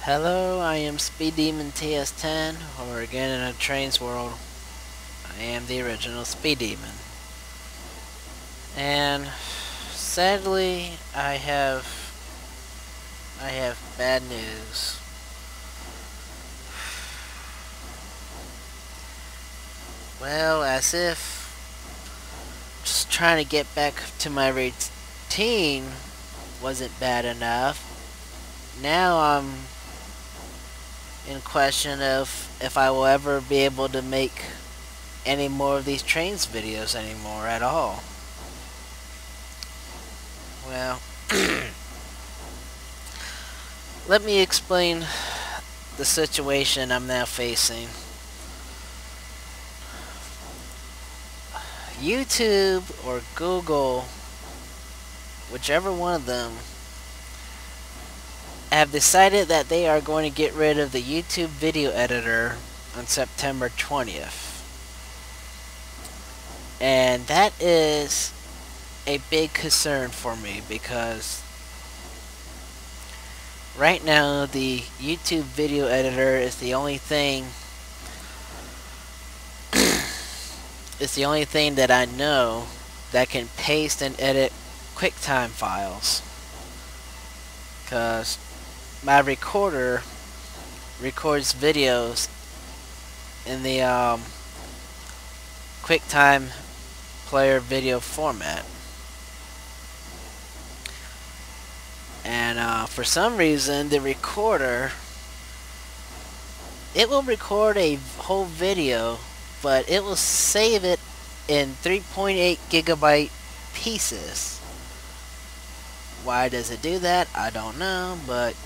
Hello, I am Speed Demon TS10, or again in a Trainz world, I am the original Speed Demon. And sadly, I have bad news. Well, as if just trying to get back to my routine wasn't bad enough, now I'm in question of if I will ever be able to make any more of these Trainz videos anymore at all. Well, let me explain the situation I'm now facing. YouTube or Google, whichever one of them, have decided that they are going to get rid of the YouTube video editor on September 20th. And that is a big concern for me because right now the YouTube video editor is the only thing that I know that can paste and edit QuickTime files. Because my recorder records videos in the QuickTime player video format. And for some reason, the recorder, it will record a whole video, but it will save it in 3.8 gigabyte pieces. Why does it do that? I don't know, but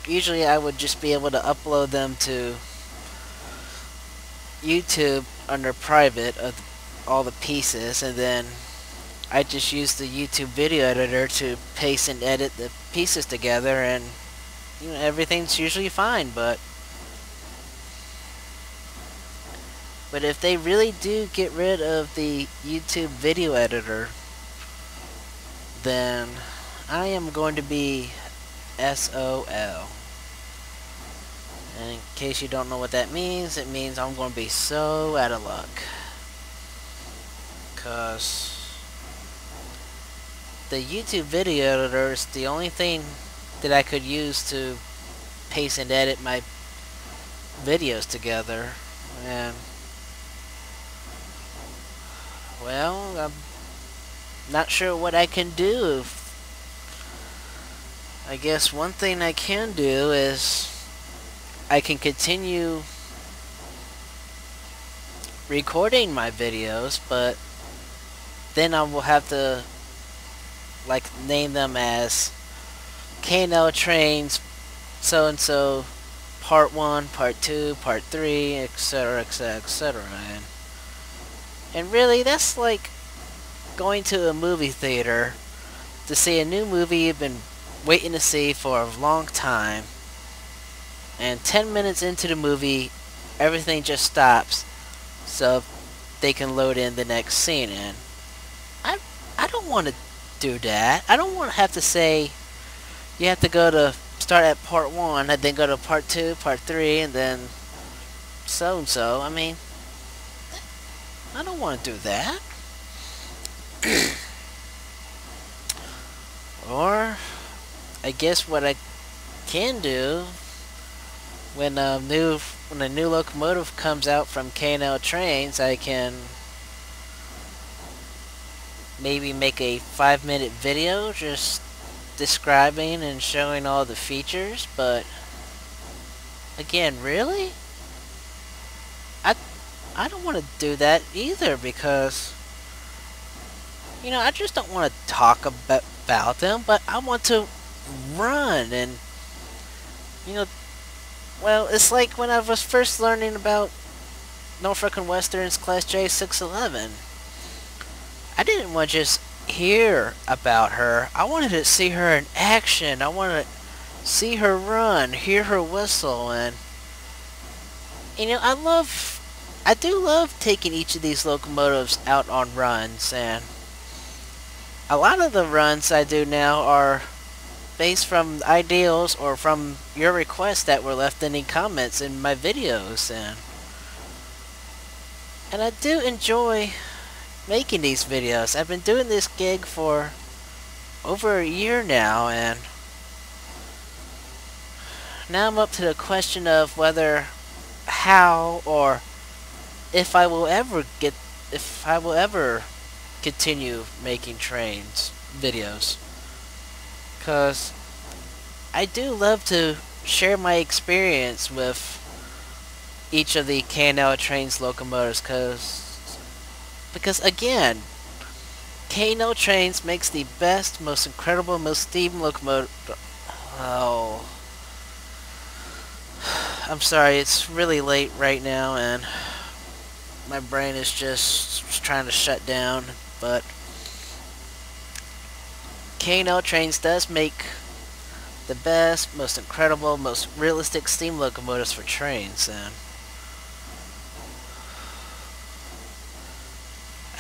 usually I would just be able to upload them to YouTube under private of all the pieces, and then I just use the YouTube video editor to paste and edit the pieces together, and everything's usually fine. But if they really do get rid of the YouTube video editor, then I am going to be SOL. And in case you don't know what that means, it means I'm going to be so out of luck. Because the YouTube video editor is the only thing that I could use to paste and edit my videos together. And well, I'm not sure what I can do. I guess one thing I can do is I can continue recording my videos, but then I will have to name them as K&L Trainz so and so part 1, part 2, part 3, etc, etc, etc. And really, that's like going to a movie theater to see a new movie you've been waiting to see for a long time, and 10 minutes into the movie everything just stops so they can load in the next scene. And I don't want to do that. I don't want to have to say you have to start at part 1 and then go to part 2, part 3, and then so and so. I mean, I don't want to do that. Or I guess what I can do when a new locomotive comes out from K&L Trainz, I can maybe make a 5-minute video just describing and showing all the features. But again, really, I don't want to do that either, because I just don't want to talk about them, but I want to run. And well, it's like when I was first learning about Norfolk and Western's Class J611. I didn't want to just hear about her. I wanted to see her in action. I wanted to see her run, hear her whistle. And I do love taking each of these locomotives out on runs. And a lot of the runs I do now are based from ideals or from your requests that were left in the comments in my videos, and I do enjoy making these videos. I've been doing this gig for over a year now, and now I'm up to the question of whether, how, or if I will ever continue making trains videos, because I do love to share my experience with each of the K&L Trainz locomotives, because again, K&L Trainz makes the best, most incredible, most steam locomotive. Oh, I'm sorry, it's really late right now and my brain is just trying to shut down, but K&L Trainz does make the best, most incredible, most realistic steam locomotives for trains, and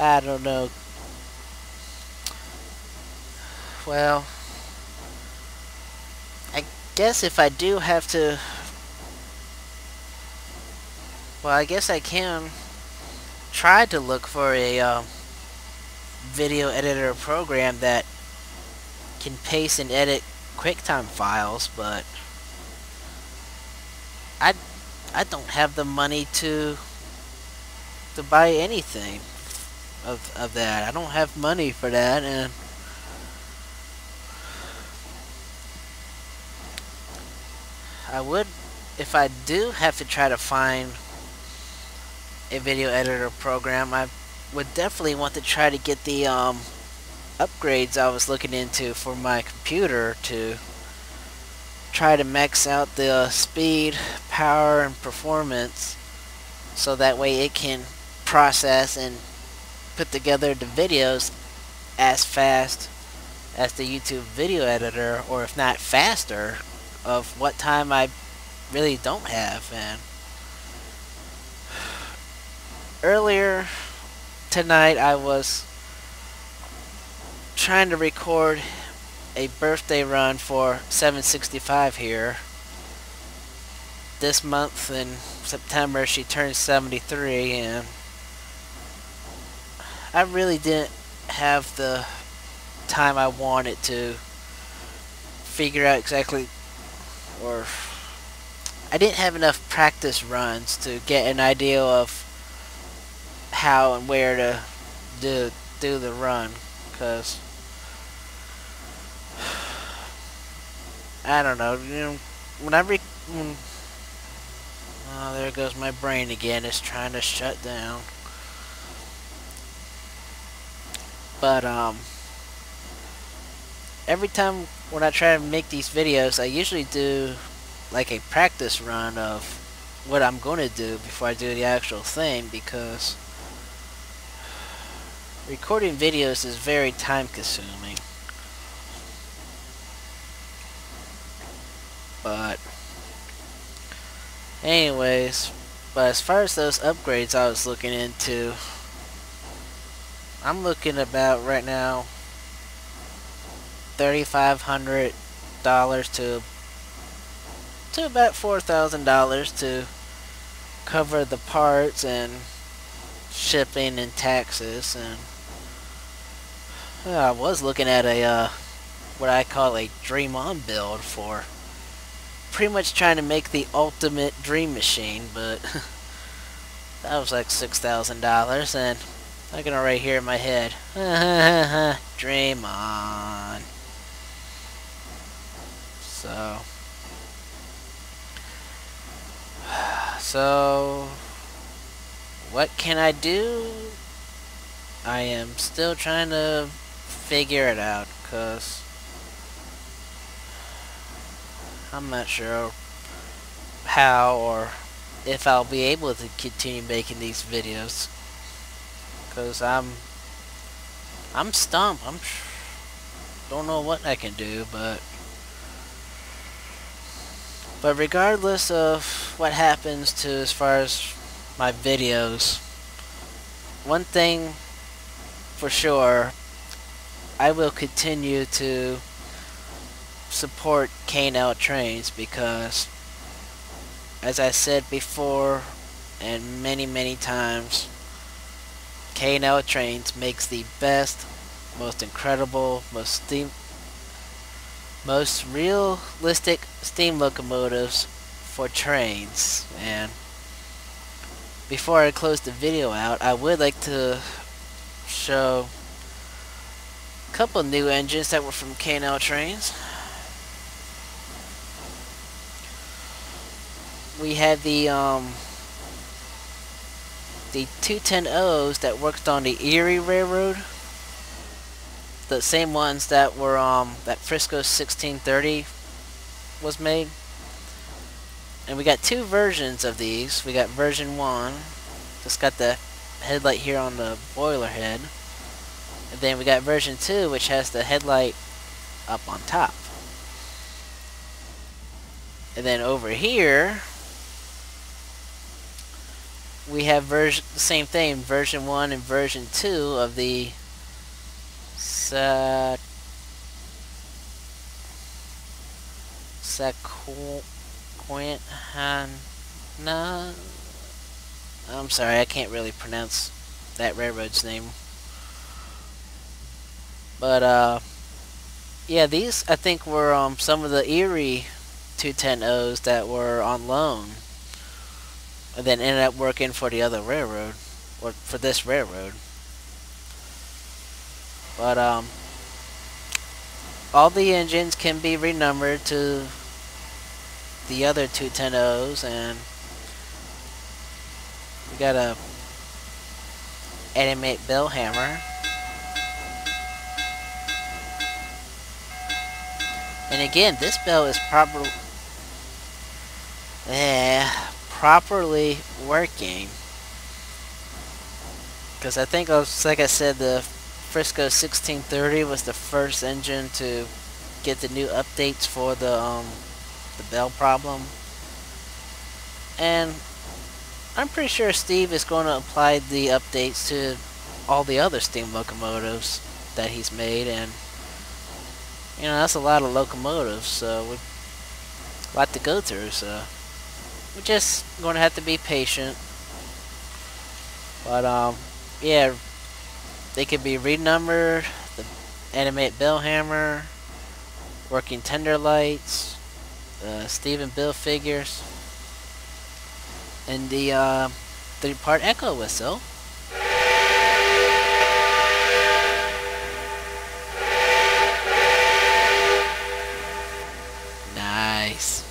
I don't know. Well, I guess if I do have to, well, I guess I can try to look for a video editor program that can paste and edit QuickTime files, but I I don't have the money to buy anything of that. I don't have money for that, and I would, if I do have to try to find a video editor program, I would definitely want to try to get the upgrades I was looking into for my computer to try to max out the speed, power, and performance, so that way it can process and put together the videos as fast as the YouTube video editor, or if not faster, of what time I really don't have. And earlier tonight I was trying to record a birthday run for 765 here. This month in September she turned 73, and I really didn't have the time I wanted to figure out exactly, or I didn't have enough practice runs to get an idea of how and where to do the run, because I don't know, oh, there goes my brain again, it's trying to shut down. But every time when I try to make these videos, I usually do like a practice run of what I'm going to do before I do the actual thing, because recording videos is very time consuming. But anyways, but as far as those upgrades I was looking into, I'm looking about right now $3,500 to about $4,000 to cover the parts and shipping and taxes. And I was looking at a what I call a dream on build for pretty much trying to make the ultimate dream machine, but that was like $6,000, and I can already hear in my head, dream on. So what can I do? I am still trying to figure it out, because I'm not sure how or if I'll be able to continue making these videos, because I'm stumped. Don't know what I can do, but regardless of what happens to as far as my videos, one thing for sure, I will continue to support K&L Trainz because, as I said before, and many times, K&L Trainz makes the best, most incredible, most realistic steam locomotives for trains. And before I close the video out, I would like to show a couple new engines that were from K&L Trainz. We had the 210Os that worked on the Erie Railroad, the same ones that were that Frisco 1630 was made. And we got two versions of these. We got version 1, just got the headlight here on the boiler head. And then we got version 2, which has the headlight up on top. And then over here, we have the same thing, version 1 and version 2 of the I'm sorry, I can't really pronounce that railroad's name. But yeah, these I think were some of the Erie 210Os that were on loan, and then ended up working for the other railroad, or for this railroad. But all the engines can be renumbered to the other 210Os, and we got a animate bell hammer. And again, this bell is properly working, because I think, like I said, the Frisco 1630 was the first engine to get the new updates for the bell problem. And I'm pretty sure Steve is going to apply the updates to all the other steam locomotives that he's made, and you know, that's a lot of locomotives, so we've a lot to go through, so we're just going to have to be patient. But yeah, they could be renumbered, the animate bell hammer, working tender lights, Steve and Bill figures, and the 3-part echo whistle. Nice.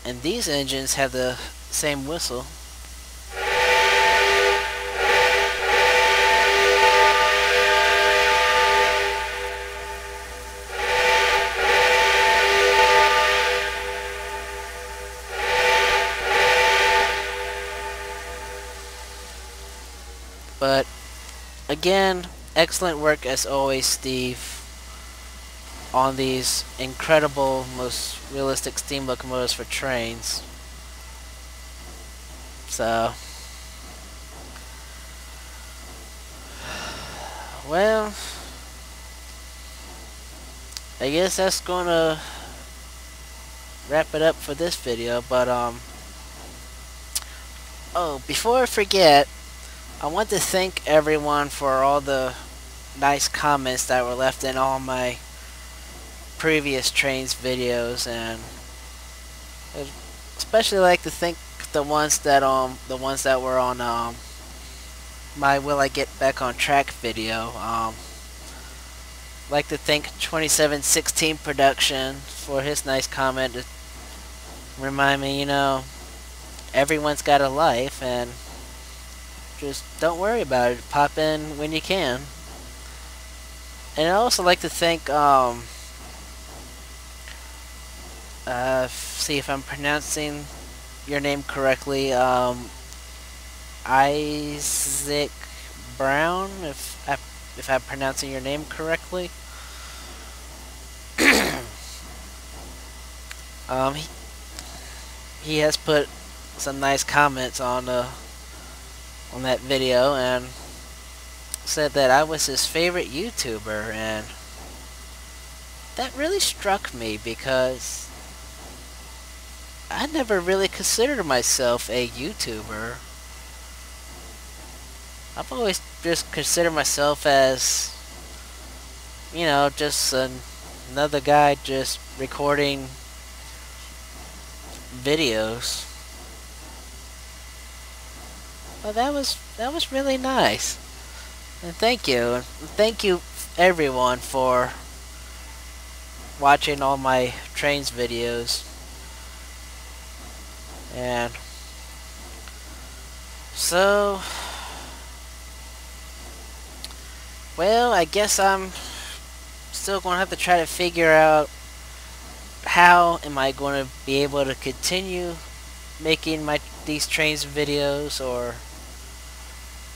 And these engines have the same whistle. But again, excellent work as always, Steve, on these incredible, most realistic steam locomotives for trains. So, well, I guess that's gonna wrap it up for this video. But oh, before I forget, I want to thank everyone for all the nice comments that were left in all my previous trains videos, and I'd especially like to thank the ones that were on my Will I Get Back on Track video. Like to thank 2716 Production for his nice comment to remind me, you know, everyone's got a life, and just don't worry about it. Pop in when you can. And I'd also like to thank, see if I'm pronouncing your name correctly, Isaac Brown, if I'm pronouncing your name correctly. He has put some nice comments on on that video and said that I was his favorite YouTuber, and that really struck me because I never really considered myself a YouTuber. I've always just considered myself as, you know, just another guy just recording videos. Well, that was really nice. And thank you. And thank you everyone for watching all my trains videos. And so, well, I guess I'm still going to have to try to figure out how am I going to be able to continue making these trains videos, or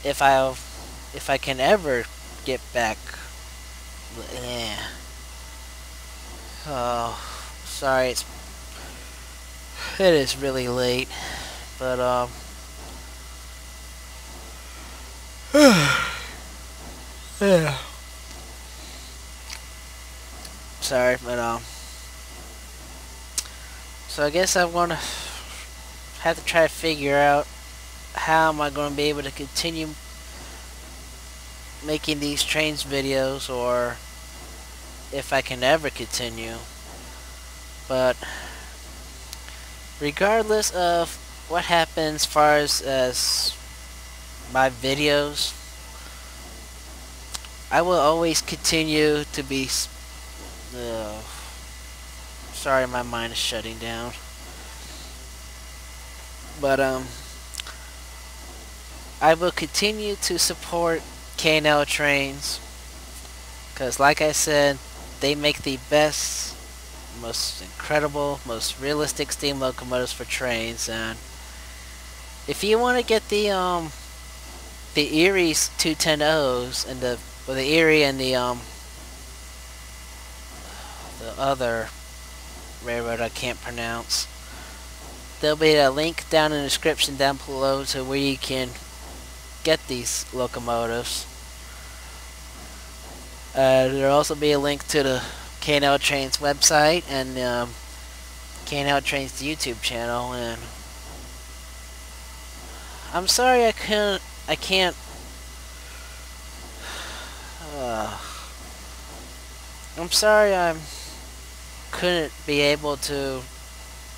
if I can ever get back. Yeah. Oh, sorry, it is really late, but yeah. Sorry, but so I guess I'm gonna have to try to figure out how am I going to be able to continue making these trains videos, or if I can ever continue. But regardless of what happens as far as my videos, I will always continue to be sorry, my mind is shutting down. But I will continue to support K&L Trainz, because like I said, they make the best, most incredible, most realistic steam locomotives for trains. And if you want to get the Erie's 210Os and the Erie and the other railroad I can't pronounce, there'll be a link down in the description down below to where you can get these locomotives. There'll also be a link to the K&L Trainz website and K&L Trainz YouTube channel. And I'm sorry I can't. I'm sorry I couldn't be able to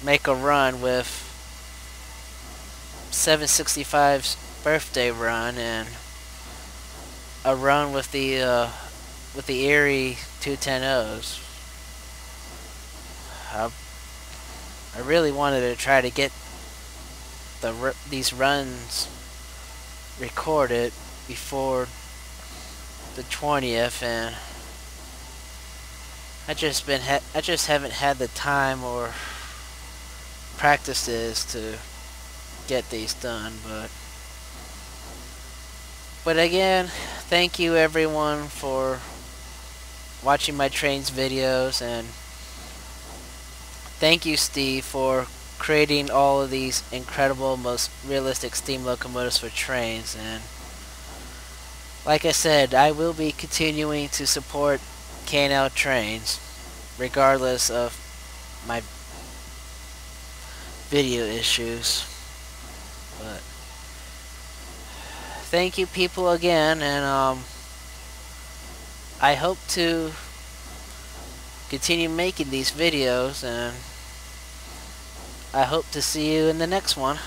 make a run with 765's birthday run and a run with the Erie 210Os. I really wanted to try to get these runs recorded before the 20th, and I just haven't had the time or practices to get these done. But again, thank you everyone for watching my trains videos, and thank you Steve for creating all of these incredible, most realistic steam locomotives for trains. And like I said, I will be continuing to support K&L Trainz regardless of my video issues. But thank you people again, and I hope to continue making these videos, and I hope to see you in the next one.